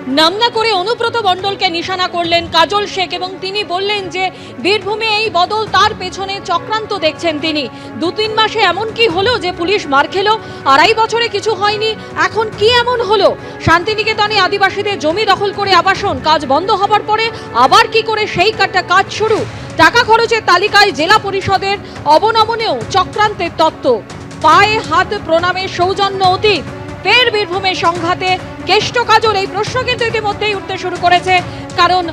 নাম না করে অনুব্রত মণ্ডলকে নিশানা করলেন কাজল শেখ এবং তিনি বললেন যে বীরভূমে এই বদল তার পেছনে চক্রান্ত দেখছেন তিনি। 2-3 মাসে এমন কি হলো যে পুলিশ মার খেলো, 2.5 বছরে কিছু হয়নি, এখন কি এমন হলো? শান্তিনিকেতনে আদিবাসীদের জমি দখল করে আবাসন কাজ বন্ধ হবার পরে আবার কি করে সেই কাজ শুরু? টাকা খরচের তালিকায় জেলা পরিষদের অবনমনেও চক্রান্তের তত্ত্ব। পায়ে হাত প্রণামের সৌজন্য অতীত। ফের বীরভূমের সংঘাতে কেষ্ট কাজল, এই প্রশ্ন কিন্তু ইতিমধ্যেই উঠতে শুরু করেছে। কারণ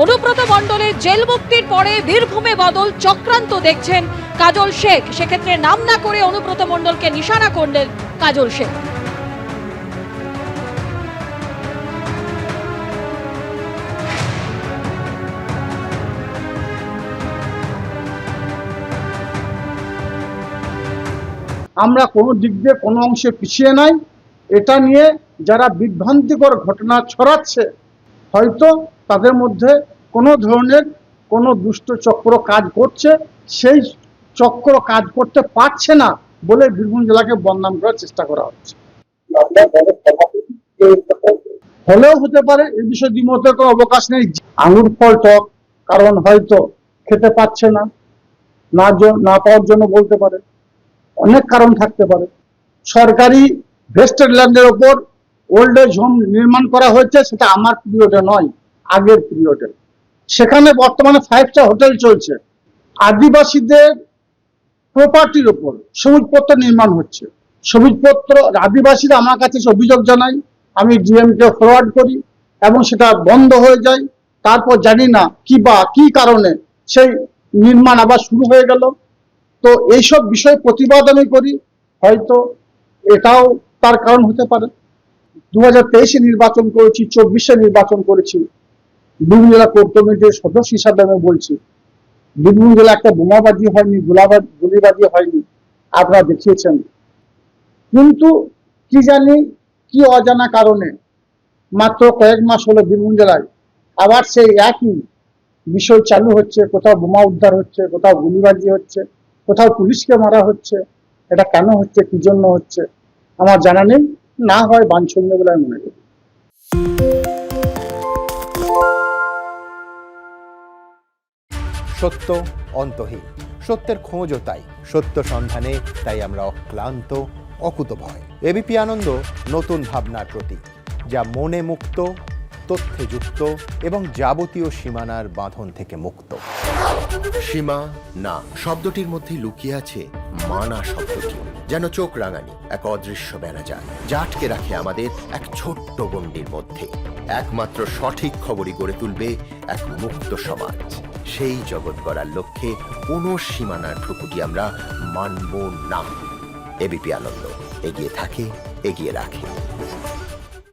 অনুব্রত মণ্ডলের জেল মুক্তির পরে বীরভূমে বদল চক্রান্ত দেখছেন কাজল শেখ। সেক্ষেত্রে নাম না করে অনুব্রত মণ্ডলকে নিশানা করলেন কাজল শেখ। আমরা কোনো দিক দিয়ে কোনো অংশে পিছিয়ে নাই। এটা নিয়ে যারা বিভ্রান্তিকর ঘটনা ছড়াচ্ছে, হয়তো তাদের মধ্যে কোনো ধরনের কোনো দুষ্ট চক্র কাজ করছে, সেই চক্র কাজ করতে পারছে না বলে বীরভূম জেলাকে বদনাম করার চেষ্টা করা হচ্ছে। হলেও হতে পারে, এই বিষয়ে দ্বিমতের কোনো অবকাশ নেই। আঙুর ফল টক, কারণ হয়তো খেতে পাচ্ছে না, না পাওয়ার জন্য বলতে পারে, অনেক কারণ থাকতে পারে। সরকারি ভেস্টেড ল্যান্ডের ওপর ওল্ড এজ হোম নির্মাণ করা হয়েছে, সেটা আমার পিরিয়ডে নয়, আগের পিরিয়ডে। সেখানে বর্তমানে 5 স্টার হোটেল চলছে। আদিবাসীদের প্রপার্টির ওপর সবুজপত্র নির্মাণ হচ্ছে। সবুজপত্র আদিবাসীরা আমার কাছে অভিযোগ জানায়, আমি ডিএমকে ফরওয়ার্ড করি এবং সেটা বন্ধ হয়ে যায়। তারপর জানি না কি কারণে সেই নির্মাণ আবার শুরু হয়ে গেল। তো এইসব বিষয়ে প্রতিবাদ আমি করি, হয়তো এটাও তার কারণ হতে পারে। 2023-এ নির্বাচন করেছি, 24-এ নির্বাচন করেছি, বীরভূম জেলা কোর কমিটির সদস্য হিসাবে আমি বলছি, বীরভূম জেলা একটা বোমাবাজি হয়নি, গুলিবাজি হয়নি, আপনারা দেখিয়েছেন। কিন্তু কি জানি কি অজানা কারণে মাত্র কয়েক মাস হলো বীরভূম জেলায় আবার সেই একই বিষয় চালু হচ্ছে। কোথাও বোমা উদ্ধার হচ্ছে, কোথাও গুলিবাজি হচ্ছে, কোথাও পুলিশকে মারা হচ্ছে। এটা কেন হচ্ছে, কি জন্য হচ্ছে আমার জানা নেই, না হয় বাঞ্ছনীয় বলে আমি মনে করি। সত্য অন্তহীন, সত্যের খোঁজও তাই, সত্য সন্ধানে তাই আমরা অক্লান্ত, অকুতভয়। এবিপি আনন্দ নতুন ভাবনার প্রতীক, যা মনে মুক্ত, তথ্যে যুক্ত এবং যাবতীয় সীমানার বাঁধন থেকে মুক্ত। সীমা না শব্দটির মধ্যে লুকিয়ে আছে মানা শব্দটি, যেন চোখ রাঙানি এক অদৃশ্য বেড়াজাল, যা আটকে রাখে আমাদের এক ছোট্ট গণ্ডির মধ্যে। একমাত্র সঠিক খবরই গড়ে তুলবে এক মুক্ত সমাজ। সেই জগৎ গড়ার লক্ষ্যে কোনো সীমানার ঠুকুটি আমরা মানব না। এবিপি আনন্দ এগিয়ে থাকে, এগিয়ে রাখে।